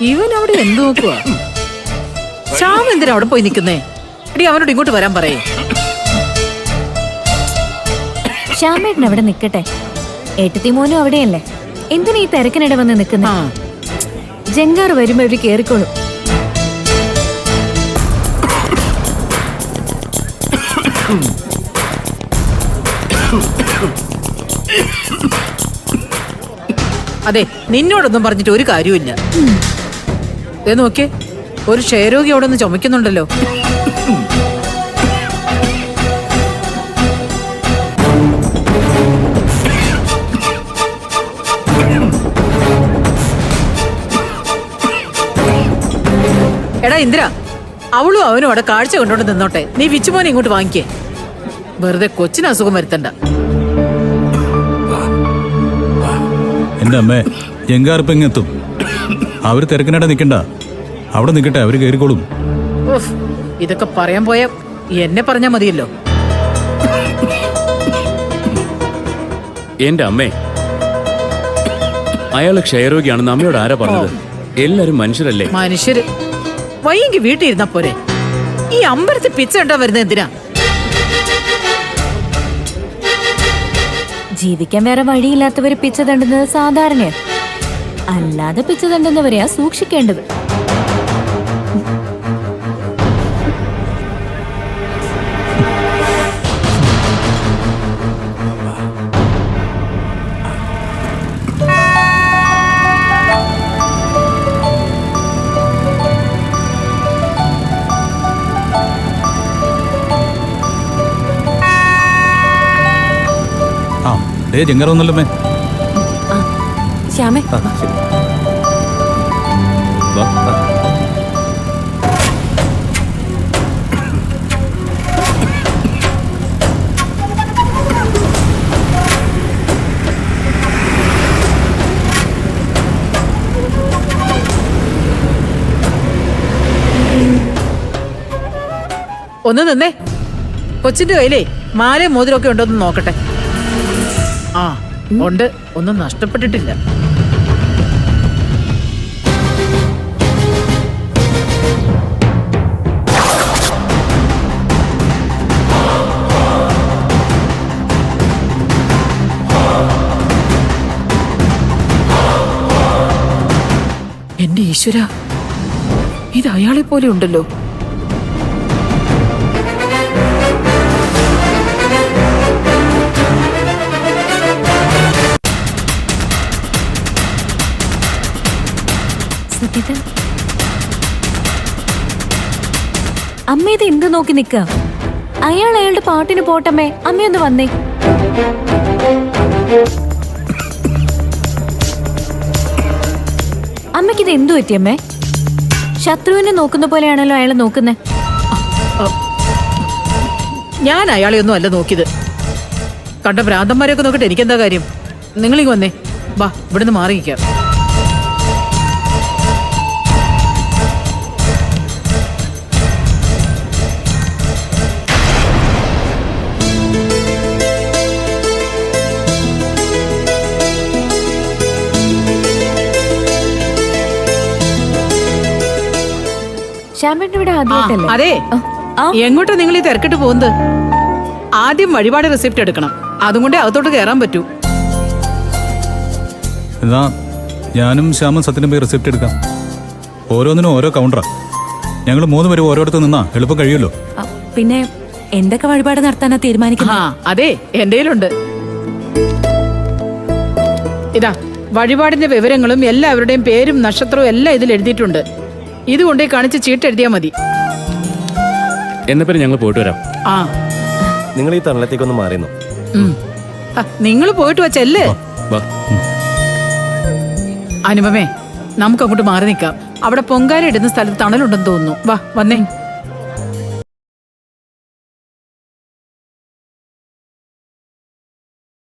ഇവൻ അവിടെ എന്ത് നോക്കുക? ശ്യാം എന്തിനാ അവിടെ പോയി നിൽക്കുന്നേ? എടി അവനോട് ഇങ്ങോട്ട് വരാൻ പറയേ. ശ്യാമേട്ടൻ അവിടെ നിക്കട്ടെ. ഏട്ടത്തി മോനും അവിടെയല്ലേ, എന്തിനാ ഈ തിരക്കിനിടെ വന്ന് നിൽക്കുന്ന? ജങ്കാർ വരുമ്പോ അവര് കേറിക്കോളും. അതെ, നിന്നോടൊന്നും പറഞ്ഞിട്ട് ഒരു കാര്യമില്ല. നോക്കിയേ, ഒരു ക്ഷയരോഗി അവിടെ ഒന്ന് ചുമക്കുന്നുണ്ടല്ലോ. എടാ ഇന്ദിര, അവളും അവനും അവിടെ കാഴ്ച കണ്ടോണ്ട് നിന്നോട്ടെ. നീ വിച്ചുമോനെ ഇങ്ങോട്ട് വാങ്ങിക്കേ. വെറുതെ കൊച്ചിന് അസുഖം വരുത്തണ്ട. എന്റെ അമ്മേ, ജങ്കാറിപ്പ് ഇങ്ങെത്തും. അവര് തിരക്കിനിടെ നിക്കണ്ട, അവിടെ നിക്കട്ടെ, അവര് കയറിക്കോളും. ഇതൊക്കെ പറയാൻ പോയ എന്നെ പറഞ്ഞാ മതിയല്ലോ. എന്റെ അമ്മേ, അയാള് ക്ഷയരോഗിയാണെന്ന് അമ്മയോട് ആരാ പറഞ്ഞത്? എല്ലാരും മനുഷ്യരല്ലേ? മനുഷ്യര് വയ്യെങ്കി വീട്ടിൽ ഇരുന്നാ പോരെ. ഈ അമ്പലത്തിൽ പിച്ച കണ്ടാ വരുന്നത് എന്തിനാ? ജീവിക്കാൻ വേറെ വഴിയില്ലാത്തവര് പിച്ച തണ്ടുന്നത് സാധാരണയാണ്. അല്ലാതെ പിച്ച തണ്ടുന്നവരെയാ സൂക്ഷിക്കേണ്ടത്. ജങ്കാർ ഒന്നല്ലേ ശ്യാമേ, ഒന്ന് നിന്നേ. കൊച്ചിന്റെ കയ്യിലേ മാലയും മോതിരമൊക്കെ ഉണ്ടോന്ന് നോക്കട്ടെ. ആ ഉണ്ട്, ഒന്നും നഷ്ടപ്പെട്ടിട്ടില്ല. എന്റെ ഈശ്വര, ഇത് അയാളെ പോലെ ഉണ്ടല്ലോ. അമ്മ ഇത് എന്ത് നോക്കി നിക്ക? അയാൾ അയാളുടെ പാട്ടിന് പോട്ടമ്മേ. അമ്മയൊന്ന് വന്നേ. അമ്മയ്ക്കിത് എന്തു പറ്റിയമ്മേ? ശത്രുവിനെ നോക്കുന്ന പോലെയാണല്ലോ അയാളെ നോക്കുന്നേ. ഞാൻ അയാളെ ഒന്നും അല്ല നോക്കിയത്. കണ്ട ഭ്രാന്തന്മാരെയൊക്കെ നോക്കട്ടെ, എനിക്കെന്താ കാര്യം? നിങ്ങളിങ്ങ് വന്നേ. വാ, ഇവിടുന്ന് മാറിയിക്കാം. ശ്യാമേട്ടൻ ഇവിടെ ആദ്യമായിട്ടല്ലേ? അതെ, എങ്ങോട്ടാ നിങ്ങൾ ഈ തിരക്കിട്ട് പോകുന്നത്? ആദ്യം വഴിപാട് റെസിപ്റ്റ് എടുക്കണം, അതുകൊണ്ടേ അകത്തോട്ട് കയറാൻ പറ്റൂ. എന്നാ ഞാനും ശ്യാമും സത്യനും പോയി റെസിപ്റ്റ് എടുക്കാം. ഓരോന്നിനും ഓരോ കൗണ്ടറാ. ഞങ്ങൾ 3 പേരും ഓരോരുത്തർ നിന്നാ എളുപ്പം കഴിയുമല്ലോ. പിന്നെ എന്തൊക്കെ വഴിപാട് നടത്താനാ തീരുമാനിക്കുന്നത്? അതെ, എന്റെ കയ്യിലുണ്ട്. ഇതാ വഴിപാടിന്റെ വിവരങ്ങളും എല്ലാവരുടെയും പേരും നക്ഷത്രവും എല്ലാം ഇതിൽ എഴുതിയിട്ടുണ്ട്. ഇതുകൊണ്ടേ കാണിച്ച് ചീട്ടെഴുതിയാ മതി. എന്നാ പിന്നെ ഞങ്ങൾ പോയിട്ട് വരാം. നിങ്ങൾ ഈ തണലത്തേക്കൊന്ന് മാറിയെന്നോ? നിങ്ങൾ പോയിട്ട് വച്ചല്ലേ. അനുപമേ, നമുക്ക് അങ്ങോട്ട് മാറി നിൽക്കാം. അവിടെ പൊങ്കാല ഇടുന്ന സ്ഥലത്ത് തണലുണ്ടെന്ന് തോന്നുന്നു. വാ, വന്നേ.